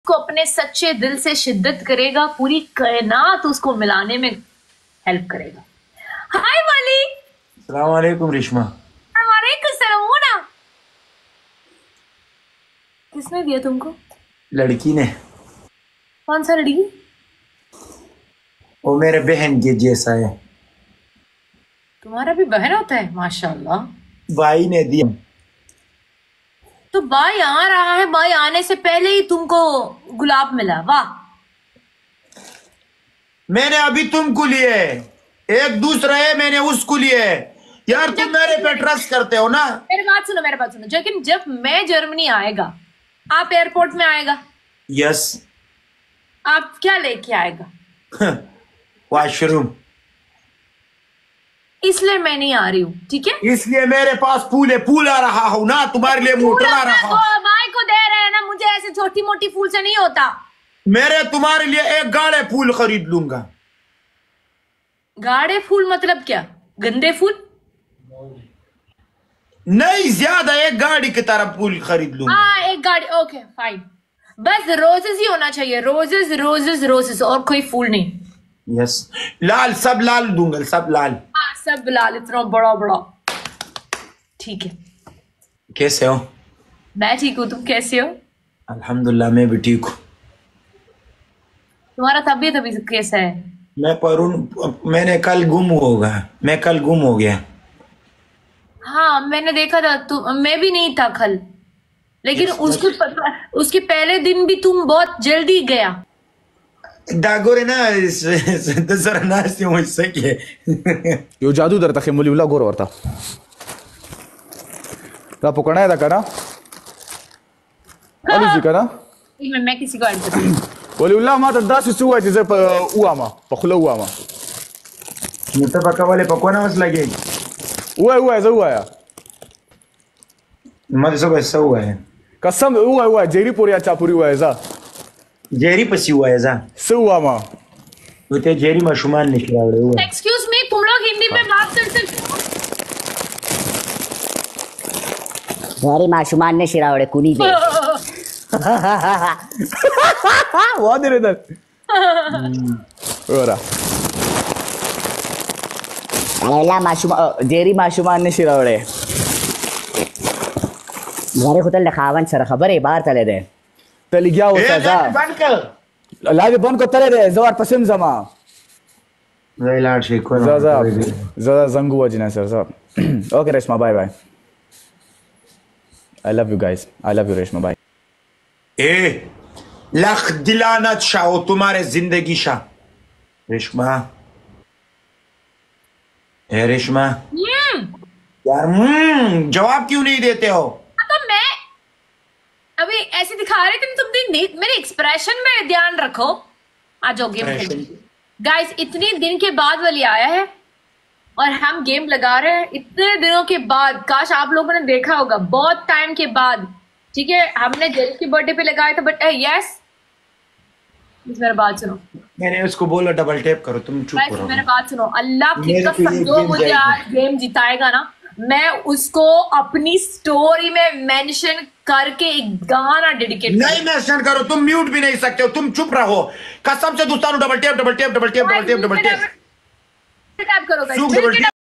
को अपने सच्चे दिल से शिद्दत करेगा, पूरी कायनात उसको मिलाने में हेल्प करेगा। हाय वाली। अस्सलाम वालेकुम रिश्मा। वालेकुम सलाम। ना किसने दिया तुमको? लड़की ने। कौन सा लड़की? वो मेरे बहन के जैसा है। तुम्हारा भी बहन होता है? माशाल्लाह। भाई ने दिया। तो भाई आ रहा है, भाई आने से पहले ही तुमको गुलाब मिला। वाह। मैंने अभी तुमको लिए, एक दूसरा है, मैंने उसको लिए। यार तुम मेरे पे ट्रस्ट करते हो ना? मेरी बात सुनो, मेरी बात सुनो। लेकिन जब मैं जर्मनी आएगा, आप एयरपोर्ट में आएगा, यस, आप क्या लेके आएगा? वॉशरूम। इसलिए मैं नहीं आ रही हूँ, ठीक है? इसलिए मेरे पास पूल है, पूल आ रहा हूँ ना, तुम्हारे लिए मोटर आ रहा हूँ। भाई को दे रहे हैं ना, मुझे ऐसे छोटी मोटी फूल से नहीं होता। मेरे तुम्हारे लिए एक गाढ़े फूल खरीद लूंगा। गाढ़े फूल मतलब क्या? गंदे फूल नहीं, ज्यादा एक गाड़ी की तरह फूल खरीद लूंगा। हाँ, एक गाड़ी। Okay fine. बस रोजेस ही होना चाहिए, रोजेस रोजेस रोजेस, और कोई फूल नहीं। यस, लाल, सब लाल दूंगा, सब लाल। हाँ, सब लाल, इतना बड़ा बड़ा। ठीक है। कैसे हो? मैं ठीक हूँ, तुम कैसे हो? अल्हम्दुलिल्लाह, मैं भी ठीक हूँ। तुम्हारा तबीयत अभी कैसा है? मैंने कल गुम होगा, मैं कल गुम हो गया। हाँ, मैंने देखा था। मैं भी नहीं था कल, लेकिन उसके पहले दिन भी तुम बहुत जल्दी गया। दागोरे ना जरा नास्ती हो सके। यो जादू दर तक मुलीला गोर वरता ता पकड़ा है करा अली जी करा मैं किसी को ऐड करती मुलीला मा तदा सुवा जैसे उआमा पखलो उआमा मुझे पक्का वाले पकवाना मस लगे। हुआ ऐसा हुआ है मत सब ऐसा हुआ है। कसम हुआ जेरी पोरिया चापुरी हुआ ऐसा जेरी पसी हुआ ऐसा सुआमा वो ते जेरी मशुमान निकला हुआ। एक्सक्यूज मी, तुम लोग हिंदी में बात कर सकते हो? मेरी माशुमान ने शिरावड़े कुनी दे वो दे इधर ओरा अल्लाह माशुमा जेरी माशुमान ने शिरावड़े मेरे खुद लखावन सर खबर है बाहर चले दे तली गया होता जा बंद कर लागे बंद को तले दे जवार पसंद जमा लाड शेख ज़्यादा जंग हुआ जिना सर साहब। Okay Reshma, bye bye. I love you guys, I love you Reshma, bye. ए लख दिलानत शाह तुम्हारे जिंदगी शाह। रेशमा, ए रेशमा यार, जवाब क्यों नहीं देते हो? तो मैं अभी ऐसे दिखा रही थी, तुम मेरे एक्सप्रेशन में ध्यान रखो। आ जाओ गेम खेलेंगे गाइस। इतने दिन के बाद वाली आया है और हम गेम लगा रहे हैं इतने दिनों के बाद। काश आप लोगों ने देखा होगा, बहुत टाइम के बाद। ठीक है, हमने जेरी की बर्थडे पे लगाया था, बट यस, मेरी बात सुनो। मैंने उसको बोला डबल टैप करो, तुम चुप करो। मेरी बात सुनो, अल्लाह की कसम, जो मुझे आज गेम जिताएगा ना, मैं उसको अपनी स्टोरी में मेंशन करके एक गाना डेडिकेट नहीं मेंशन करो, तुम म्यूट भी नहीं सकते हो, तुम चुप रहो। कसम से दोस्तों, double tap double tap double tap double tap double tap tap करो।